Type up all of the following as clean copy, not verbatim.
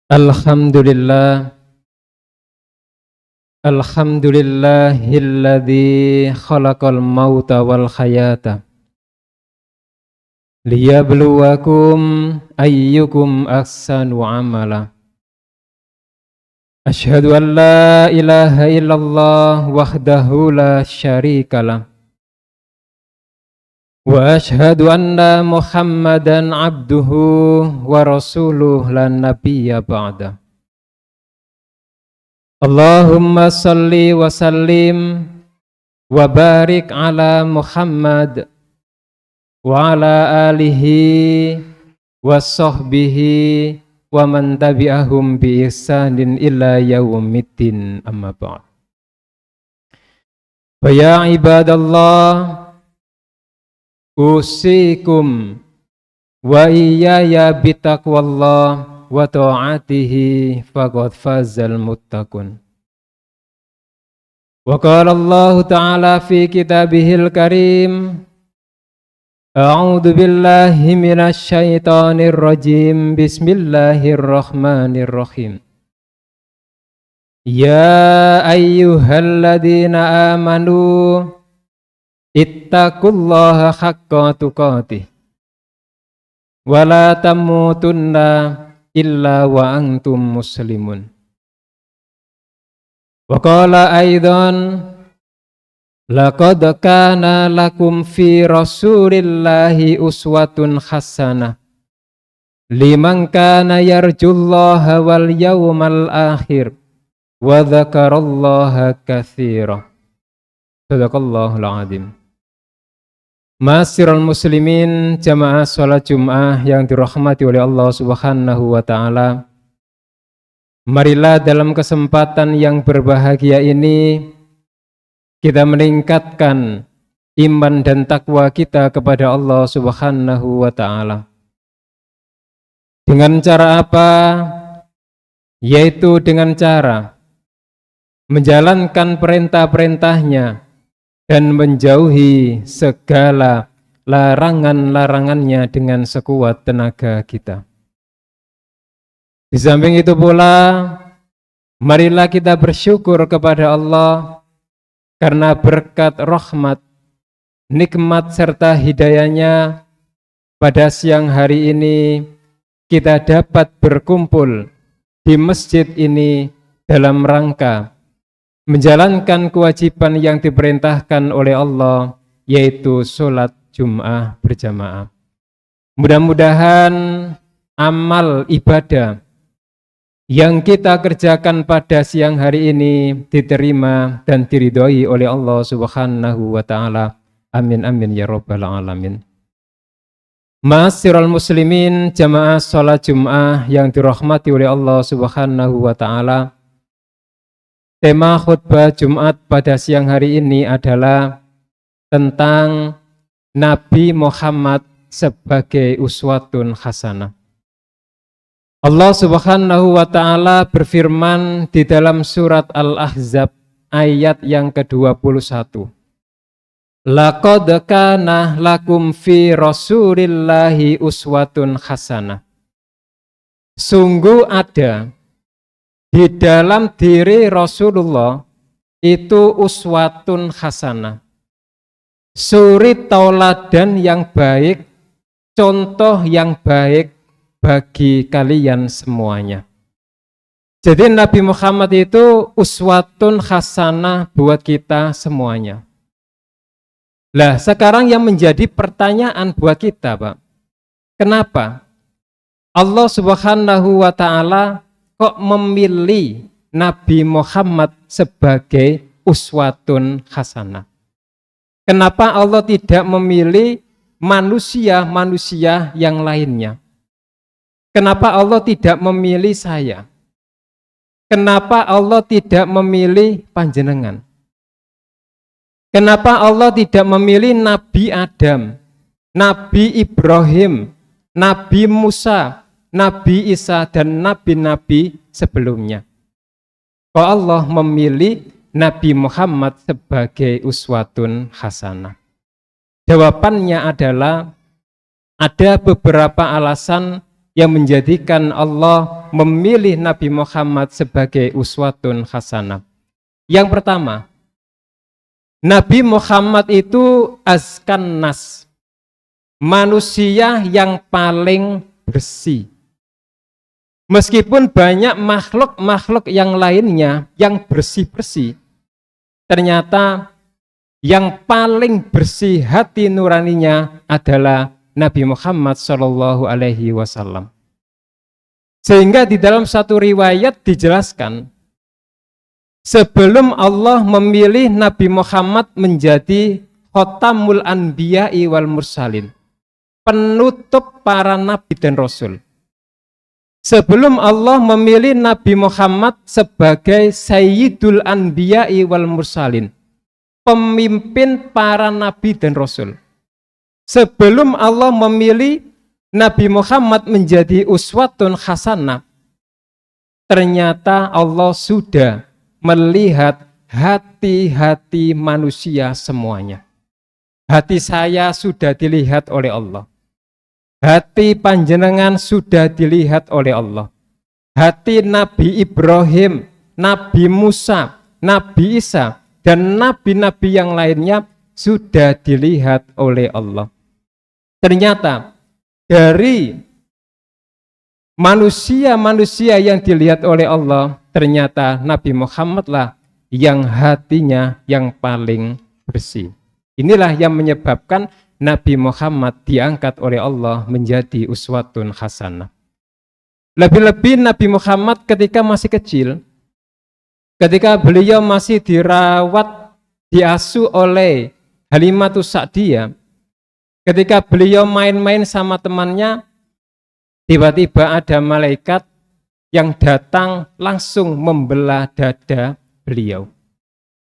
Alhamdulillah, alhamdulillahilladzi khalaqal mauta wal hayata liyabluwakum ayyukum ahsanu amala. Asyhadu an la ilaha illallah wahdahu la syarikalah wa asyhadu anna Muhammadan abduhu wa rasuluh la nabiyya ba'da. Allahumma salli wa sallim wa barik ala Muhammad wa ala alihi wa sahbihi wa man tabi'ahum bi ihsanin ila yaumiddin, amma ba'd. Wa ya ibadallah, usikum wa iyaya bitaqwallah wa ta'atihi faqad fazal muttaqun. Wa qala Allah ta'ala fi kitabihil karim, a'udzu billahi minasy syaithanir rajim, bismillahirrahmanirrahim. Ya ayyuhalladzina amanu ittaqullaha haqqa tuqatih wa la tamutunna illa wa antum muslimun. Wa qala aidan, laqad kana lakum fi rasulillahi uswatun hasanah liman kana yarjullaha wal yawmal akhir wa dzakarallaha katsira. Shadaqallahul azim. Ma'asyiral muslimin, jamaah salat Jumat yang dirahmati oleh Allah Subhanahu wa taala. Marilah dalam kesempatan yang berbahagia ini kita meningkatkan iman dan takwa kita kepada Allah Subhanahu wa taala. Dengan cara apa? Yaitu dengan cara menjalankan perintah-perintahnya dan menjauhi segala larangan-larangannya dengan sekuat tenaga kita. Di samping itu pula, marilah kita bersyukur kepada Allah karena berkat rahmat, nikmat serta hidayahnya pada siang hari ini kita dapat berkumpul di masjid ini dalam rangka menjalankan kewajiban yang diperintahkan oleh Allah, yaitu sholat Jum'ah berjamaah. Mudah-mudahan amal ibadah yang kita kerjakan pada siang hari ini diterima dan diridhoi oleh Allah Subhanahu wa taala. Amin amin ya rabbal alamin. Ma'asyiral muslimin, jamaah sholat Jum'ah yang dirahmati oleh Allah Subhanahu wa taala. Tema khutbah Jumat pada siang hari ini adalah tentang Nabi Muhammad sebagai uswatun hasanah. Allah Subhanahu wa taala berfirman di dalam surat Al-Ahzab ayat yang ke-21. Laqad kana lakum fi rasulillahi uswatun hasanah. Sungguh ada di dalam diri Rasulullah itu uswatun hasanah, suri tauladan yang baik, contoh yang baik bagi kalian semuanya. Jadi Nabi Muhammad itu uswatun hasanah buat kita semuanya. Lah sekarang yang menjadi pertanyaan buat kita, Pak, kenapa Allah Subhanahu wa taala kok memilih Nabi Muhammad sebagai uswatun hasanah? Kenapa Allah tidak memilih manusia-manusia yang lainnya? Kenapa Allah tidak memilih saya? Kenapa Allah tidak memilih panjenengan? Kenapa Allah tidak memilih Nabi Adam, Nabi Ibrahim, Nabi Musa, Nabi Isa dan nabi-nabi sebelumnya? Kok Allah memilih Nabi Muhammad sebagai uswatun hasanah? Jawabannya adalah Ada beberapa alasan yang menjadikan Allah memilih Nabi Muhammad sebagai uswatun hasanah. Yang pertama, Nabi Muhammad itu azkan nas, manusia yang paling bersih. Meskipun banyak makhluk-makhluk yang lainnya yang bersih-bersih, ternyata yang paling bersih hati nuraninya adalah Nabi Muhammad Shallallahu Alaihi Wasallam. Sehingga di dalam satu riwayat dijelaskan, sebelum Allah memilih Nabi Muhammad menjadi khotamul anbiya'i wal mursalin, penutup para nabi dan rasul. Sebelum Allah memilih Nabi Muhammad sebagai sayyidul anbiya'i wal mursalin, pemimpin para nabi dan rasul. Sebelum Allah memilih Nabi Muhammad menjadi uswatun hasanah, ternyata Allah sudah melihat hati-hati manusia semuanya. Hati saya sudah dilihat oleh Allah. Hati panjenengan sudah dilihat oleh Allah. Hati Nabi Ibrahim, Nabi Musa, Nabi Isa, dan nabi-nabi yang lainnya sudah dilihat oleh Allah. Ternyata dari manusia-manusia yang dilihat oleh Allah, ternyata Nabi Muhammadlah yang hatinya yang paling bersih. Inilah yang menyebabkan Nabi Muhammad diangkat oleh Allah menjadi uswatun hasanah. Lebih-lebih Nabi Muhammad ketika masih kecil, ketika beliau masih dirawat, diasuh oleh Halimatus Sa'diyah, ketika beliau main-main sama temannya, tiba-tiba ada malaikat yang datang langsung membelah dada beliau.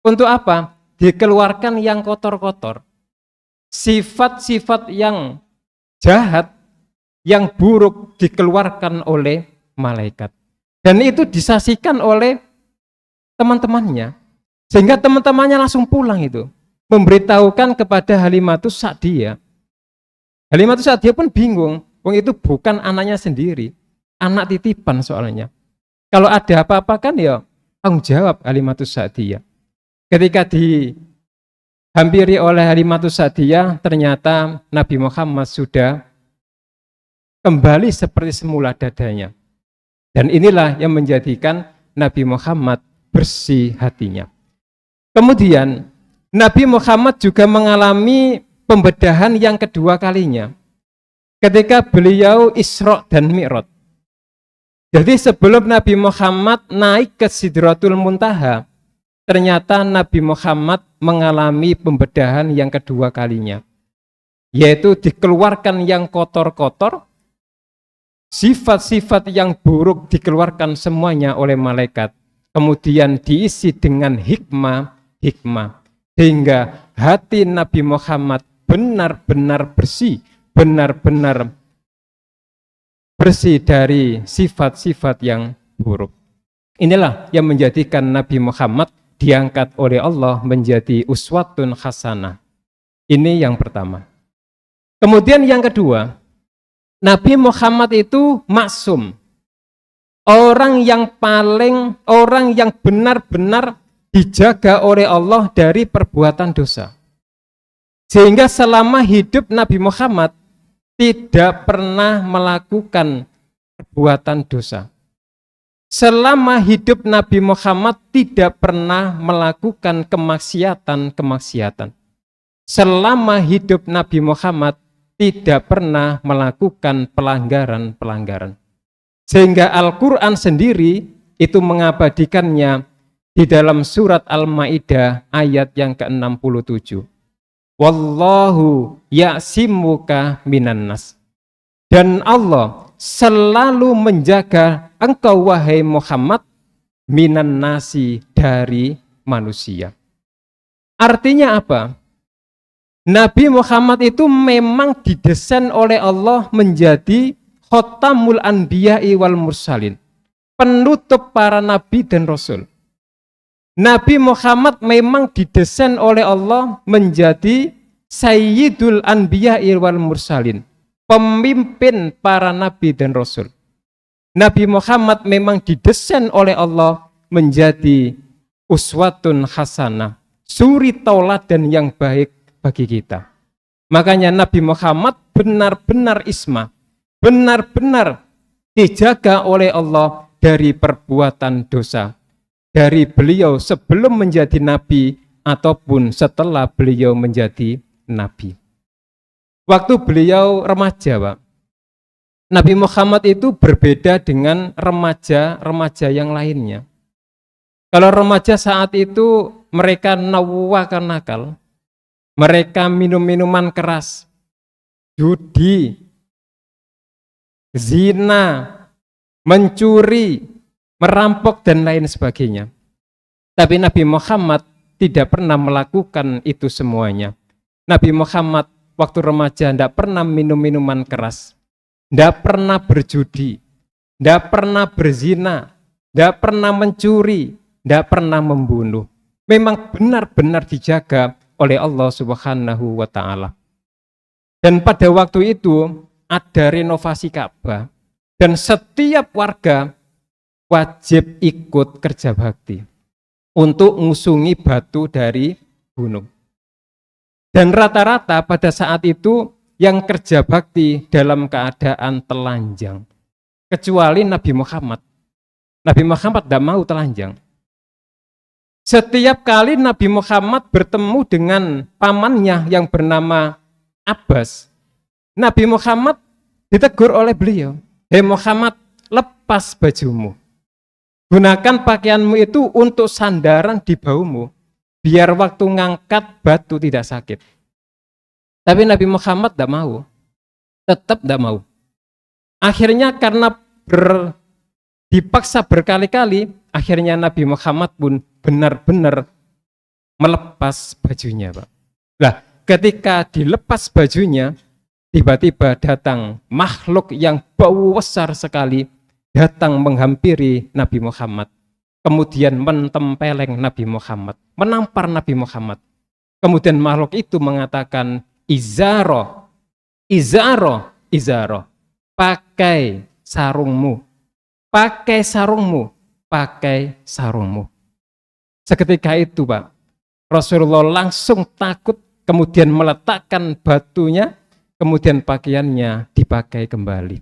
Untuk apa? Dikeluarkan yang kotor-kotor. Sifat-sifat yang jahat, yang buruk dikeluarkan oleh malaikat. Dan itu disaksikan oleh teman-temannya. Sehingga teman-temannya langsung pulang itu. Memberitahukan kepada Halimatus Sa'diyah. Halimatus Sa'diyah pun bingung. Wong itu bukan anaknya sendiri. Anak titipan soalnya. Kalau ada apa-apa kan ya tanggung jawab Halimatus Sa'diyah. Ketika dihampiri oleh Halimatus Sa'diyah, ternyata Nabi Muhammad sudah kembali seperti semula dadanya. Dan inilah yang menjadikan Nabi Muhammad bersih hatinya. Kemudian Nabi Muhammad juga mengalami pembedahan yang kedua kalinya ketika beliau Isra dan Mi'raj. Jadi sebelum Nabi Muhammad naik ke Sidratul Muntaha, ternyata Nabi Muhammad mengalami pembedahan yang kedua kalinya, yaitu dikeluarkan yang kotor-kotor, sifat-sifat yang buruk dikeluarkan semuanya oleh malaikat, kemudian diisi dengan hikmah, sehingga hati Nabi Muhammad benar-benar bersih, benar-benar bersih dari sifat-sifat yang buruk. Inilah yang menjadikan Nabi Muhammad diangkat oleh Allah menjadi uswatun hasanah. Ini yang pertama. Kemudian yang kedua, Nabi Muhammad itu maksum. Orang yang benar-benar dijaga oleh Allah dari perbuatan dosa. Sehingga selama hidup Nabi Muhammad tidak pernah melakukan perbuatan dosa. Selama hidup Nabi Muhammad tidak pernah melakukan kemaksiatan. Selama hidup Nabi Muhammad tidak pernah melakukan pelanggaran. Sehingga Al-Quran sendiri itu mengabadikannya di dalam surat Al-Maidah ayat yang ke-67. Wallahu ya'simuka minan nas. Dan Allah selalu menjaga engkau wahai Muhammad minan nasi, dari manusia. Artinya apa? Nabi Muhammad itu memang didesain oleh Allah menjadi khotamul anbiya'i wal mursalin, penutup para nabi dan rasul. Nabi Muhammad memang didesain oleh Allah menjadi sayyidul anbiya'i wal mursalin, pemimpin para nabi dan rasul. Nabi Muhammad memang didesain oleh Allah menjadi uswatun hasanah, suri tauladan yang baik bagi kita. Makanya Nabi Muhammad benar-benar ismah, benar-benar dijaga oleh Allah dari perbuatan dosa. Dari beliau sebelum menjadi nabi ataupun setelah beliau menjadi nabi. Waktu beliau remaja, Pak, Nabi Muhammad itu berbeda dengan remaja-remaja yang lainnya. Kalau remaja saat itu mereka nawakan nakal, mereka minum-minuman keras, judi, zina, mencuri, merampok dan lain sebagainya. Tapi Nabi Muhammad tidak pernah melakukan itu semuanya. Nabi Muhammad waktu remaja tidak pernah minum minuman keras, tidak pernah berjudi, tidak pernah berzina, tidak pernah mencuri, tidak pernah membunuh. Memang benar-benar dijaga oleh Allah Subhanahu wa Ta'ala. Dan pada waktu itu ada renovasi Ka'bah, dan setiap warga wajib ikut kerja bakti untuk ngusungi batu dari gunung. Dan rata-rata pada saat itu yang kerja bakti dalam keadaan telanjang, kecuali Nabi Muhammad. Nabi Muhammad tidak mau telanjang. Setiap kali Nabi Muhammad bertemu dengan pamannya yang bernama Abbas, Nabi Muhammad ditegur oleh beliau, "Hei Muhammad, lepas bajumu. Gunakan pakaianmu itu untuk sandaran di baumu, biar waktu ngangkat batu tidak sakit." Tapi Nabi Muhammad tidak mau, tetap tidak mau. Akhirnya karena dipaksa berkali-kali, akhirnya Nabi Muhammad pun benar-benar melepas bajunya, Pak. Nah, ketika dilepas bajunya, tiba-tiba datang makhluk yang bau besar sekali, datang menghampiri Nabi Muhammad, kemudian mentempeleng Nabi Muhammad, menampar Nabi Muhammad. Kemudian makhluk itu mengatakan, izaro, izaro, izaro, pakai sarungmu, pakai sarungmu, pakai sarungmu. Seketika itu, Pak, Rasulullah langsung takut, kemudian meletakkan batunya, kemudian pakaiannya dipakai kembali.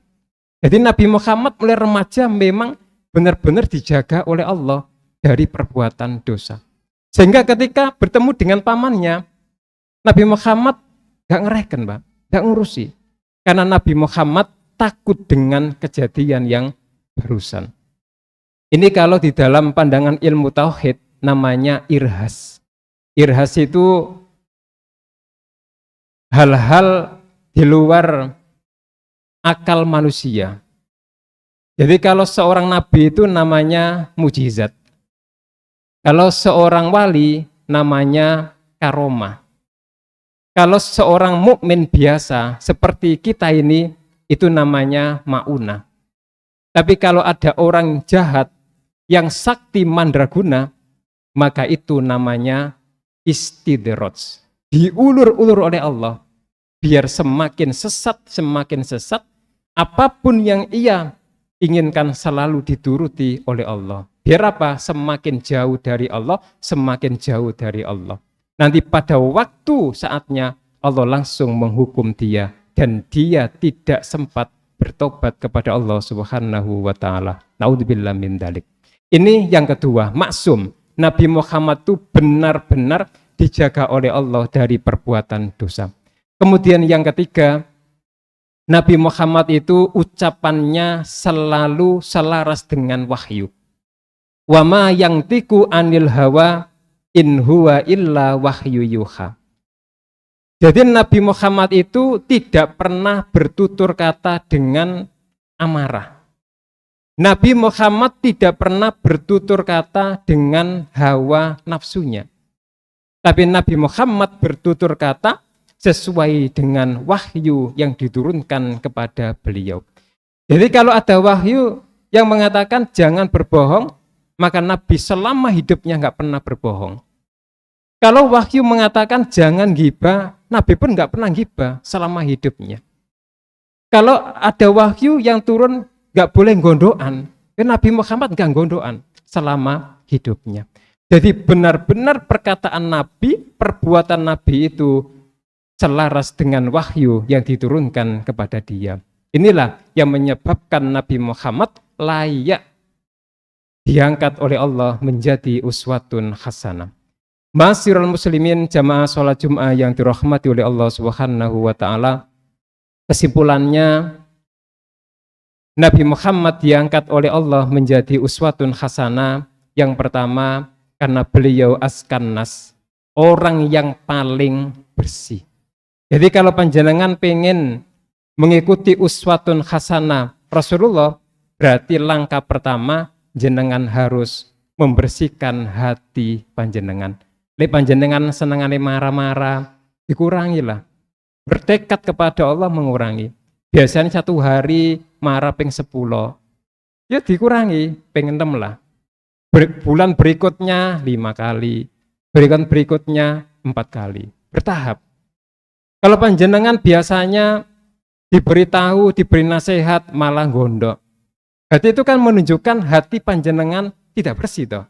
Jadi Nabi Muhammad mulai remaja memang benar-benar dijaga oleh Allah dari perbuatan dosa. Sehingga ketika bertemu dengan pamannya, Nabi Muhammad gak ngereken, Pak, gak ngurusi. Karena Nabi Muhammad takut dengan kejadian yang barusan. Ini kalau di dalam pandangan ilmu tauhid namanya irhas. Irhas itu hal-hal di luar akal manusia. Jadi kalau seorang nabi itu namanya mujizat. Kalau seorang wali namanya karomah. Kalau seorang mukmin biasa seperti kita ini, itu namanya maunah. Tapi kalau ada orang jahat yang sakti mandraguna, maka itu namanya istidraj. Diulur-ulur oleh Allah biar semakin sesat, apapun yang ia inginkan selalu dituruti oleh Allah. Biar apa? Semakin jauh dari Allah, semakin jauh dari Allah. Nanti pada waktu saatnya Allah langsung menghukum dia, dan dia tidak sempat bertobat kepada Allah Subhanahu wa Ta'ala. Naudzubillah min dzalik. Ini yang kedua, maksum. Nabi Muhammad itu benar-benar dijaga oleh Allah dari perbuatan dosa. Kemudian yang ketiga, Nabi Muhammad itu ucapannya selalu selaras dengan wahyu. Wa ma yantiqu anil hawa in huwa illa wahyu yuha. Jadi Nabi Muhammad itu tidak pernah bertutur kata dengan amarah. Nabi Muhammad tidak pernah bertutur kata dengan hawa nafsunya. Tapi Nabi Muhammad bertutur kata sesuai dengan wahyu yang diturunkan kepada beliau. Jadi kalau ada wahyu yang mengatakan jangan berbohong, maka Nabi selama hidupnya nggak pernah berbohong. Kalau wahyu mengatakan jangan ghibah, Nabi pun nggak pernah ghibah selama hidupnya. Kalau ada wahyu yang turun nggak boleh gondokan. Nabi Muhammad nggak gondokan selama hidupnya. Jadi benar-benar perkataan Nabi, perbuatan Nabi itu selaras dengan wahyu yang diturunkan kepada dia. Inilah yang menyebabkan Nabi Muhammad layak diangkat oleh Allah menjadi uswatun hasanah. Ma'asyiral muslimin, jamaah sholat Jum'ah yang dirahmati oleh Allah Subhanahu wa taala. Kesimpulannya, Nabi Muhammad diangkat oleh Allah menjadi uswatun hasanah. Yang pertama, karena beliau askan nas, orang yang paling bersih. Jadi kalau panjenengan pengen mengikuti uswatun hasanah Rasulullah, berarti langkah pertama jenengan harus membersihkan hati panjenengan. Lek panjenengan senengane marah-marah, dikurangilah. Bertekad kepada Allah mengurangi. Biasanya 1 hari marah ping 10, ya dikurangi ping 6 lah. Bulan berikutnya 5 kali, berikutnya 4 kali, bertahap. Kalau panjenengan biasanya diberitahu, diberi nasihat malah gondok, berarti itu kan menunjukkan hati panjenengan tidak bersih toh.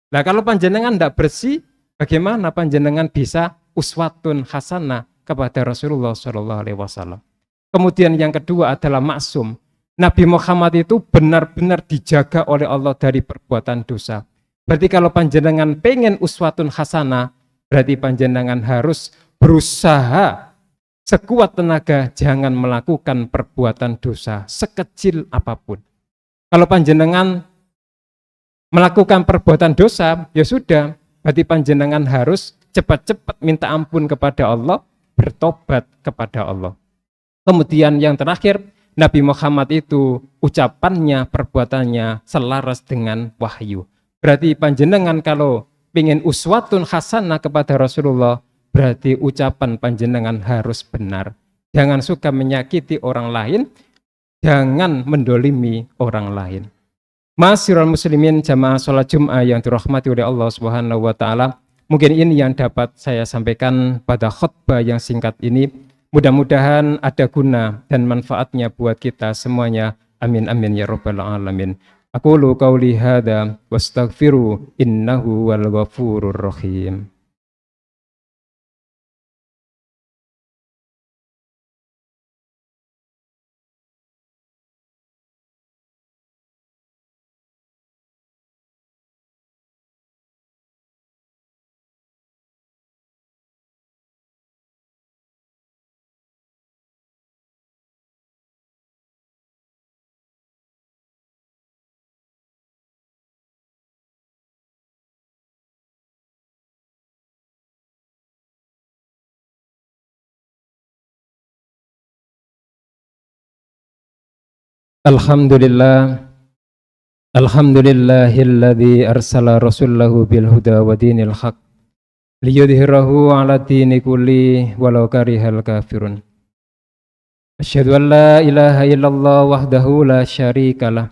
Nah kalau panjenengan tidak bersih, bagaimana panjenengan bisa uswatun hasanah kepada Rasulullah SAW? Kemudian yang kedua adalah maksum. Nabi Muhammad itu benar-benar dijaga oleh Allah dari perbuatan dosa. Berarti kalau panjenengan pengen uswatun hasanah, berarti panjenengan harus berusaha sekuat tenaga jangan melakukan perbuatan dosa sekecil apapun. Kalau panjenengan melakukan perbuatan dosa, ya sudah, berarti panjenengan harus cepat-cepat minta ampun kepada Allah, bertobat kepada Allah. Kemudian yang terakhir, Nabi Muhammad itu ucapannya, perbuatannya selaras dengan wahyu. Berarti panjenengan kalau ingin uswatun hasanah kepada Rasulullah, berarti ucapan panjenengan harus benar. Jangan suka menyakiti orang lain, jangan mendolimi orang lain. Ma'asyiral muslimin, jamaah sholat Jum'ah yang dirahmati oleh Allah Subhanahu wa taala. Mungkin ini yang dapat saya sampaikan pada khutbah yang singkat ini. Mudah-mudahan ada guna dan manfaatnya buat kita semuanya. Amin amin ya rabbal alamin. Aqulu qauli hadza wastaghfiru innahu wal ghafurur rahim. Alhamdulillah. Alhamdulillahilladzi arsala rasulahu bil huda wa dinil haq liyudhhirahu 'ala dini kulli walau karihal kafirun. Asyhadu an la ilaha illallah wahdahu la syarikalah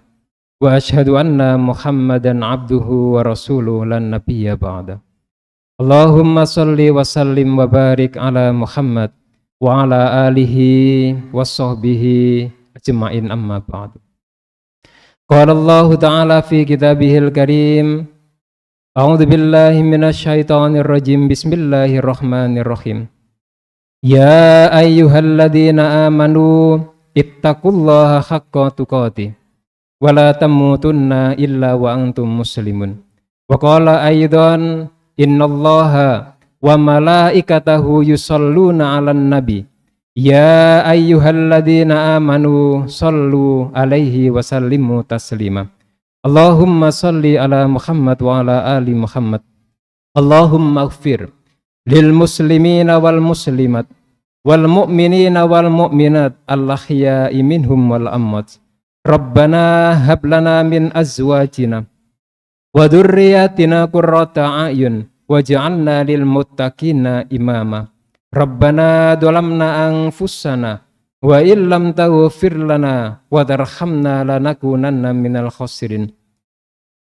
wa asyhadu anna Muhammadan abduhu wa rasuluhu lan nabiyya ba'da. Allahumma shalli wa sallim wa barik ala Muhammad wa ala alihi wa sahbihi ajma'in amma ba'du. Qala Allah ta'ala fi kitabihil karim, a'udzu billahi minasy syaithanir rajim, bismillahirrahmanirrahim. Ya ayyuhalladzina amanu ittaqullaha haqqa tuqatih wa la tamutunna illa wa antum muslimun. Wa qala aidan innallaha wa malaikatahu yusholluna 'alan nabi. Ya ayyuhalladzina amanu sallu alaihi wa sallimu taslima. Allahumma salli ala Muhammad wa ala ali Muhammad. Allahumma ighfir lil muslimina wal muslimat wal mu'minina wal mu'minat al-ahya'i minhum wal amwat. Rabbana hab lana min azwajina wa dhurriyyatina qurrata a'yun waj'alna lil muttaqina imama. Rabbana dhalamna anfusana wa illam taghfir lana wa tarhamna lanakunanna minal khasirin.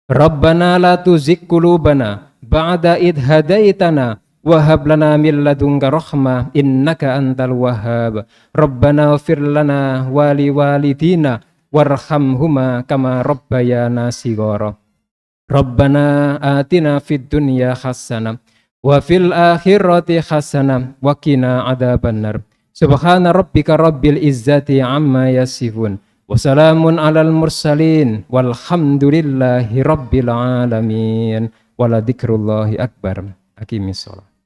Rabbana la tuzigh qulubana ba'da idh hadaitana wa hab lana min ladunka rahmah innaka antal wahhab. Rabbana ighfir lana wa liwalidina warhamhuma kama rabbayana shighara. Rabbana atina fid dunya hasanah wa fil akhirati hasanah wa qina adzabannar. Subhana rabbika rabbil izzati amma yasifun wa salamun alal mursalin walhamdulillahi rabbil alamin. Wala dzikrullahi akbar. Aqimis shalah.